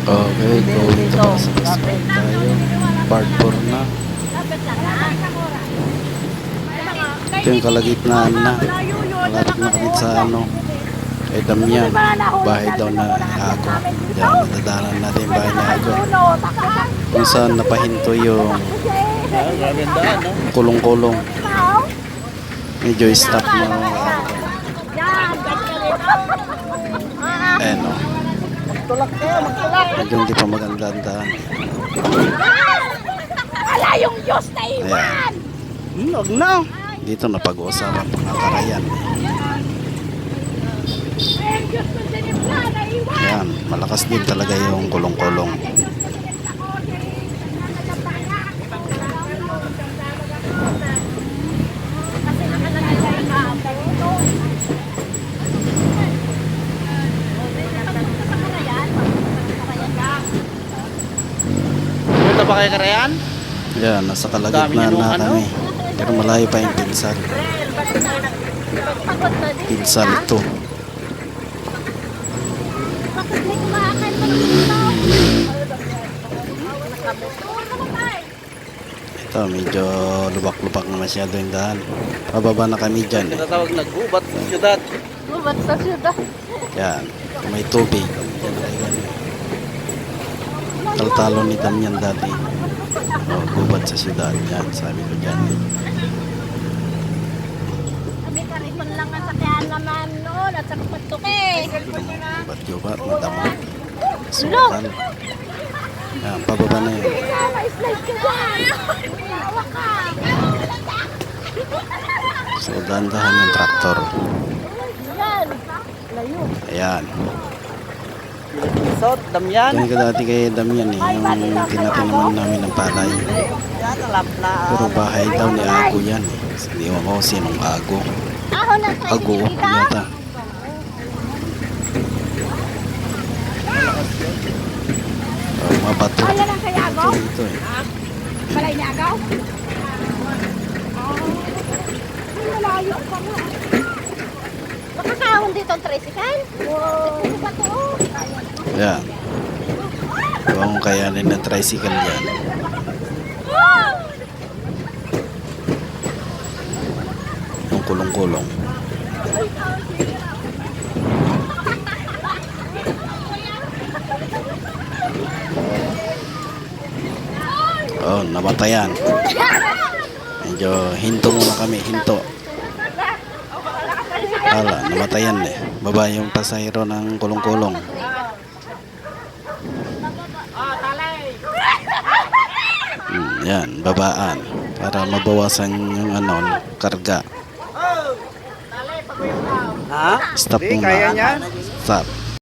Okay, going to Pasig tayo. Part 4 na. Ito yung kalagitnaan na. Malapit na kami sa kay Damian. Bahay daw na Ago. Yan, madadaanan natin yung bahay ni Ago. Kung saan napahinto yung kulong-kulong. Medyo stop na. Ayan o. Medyo hindi pa maganda ang daan. Wala yung Diyos na iwan! Huwag na. Dito na pag-uusapan pangkarayan. Ayan, malakas din talaga yung kulong-kulong. Punta pa kayo Karayan? Yan, nasa kalagitnaan na kami. Pero malayo pa yung Pinsal. Pinsal ito. Ito, medyo lubak-lubak na masyado yung daan. Pababa na kami dyan. Tinatawag na gubat sa syudad. Gubat sa syudad. Yan, may tubig. Yan ay ganun. Taltalo ni Damian dati. Oh, gubat sa syudad. Yan, sabi ko dyan. Kami karipon lang ang sakyan naman noon at sa pagtuki. Gubat-gubat, madamo. Sukal. Yan, pababa na yun. Ma-slide ka dyan. Awa ka. So, dahan-dahan yung traktor. Yan. Layo. Ayan. Sot, Damian. Yan ka dati kay Damian eh. Yung tinatinaman namin ng palay. Yan, alap na. Pero bahay daw ni Ago yan eh. Hindi ko sinong Ago. Ako na sa Ago, yata. Oh, mabato. Wala lang kay Agaw? Ito eh. Balay ni Agaw? Malayo pa mo. Makakahon dito ang tricycle? Wow. Ito ba ito? Yan. Kung kayanin ng tricycle yan. Yung kulong-kulong. Oh, namatayan. Medyo hinto muna kami, hinto. Hala, namatayan eh. Baba yung pasahero ng kulong-kulong. Yan, babaan. Para mabawasan yung karga. Ha? Stop Hindi, muna. kaya niya. Stop.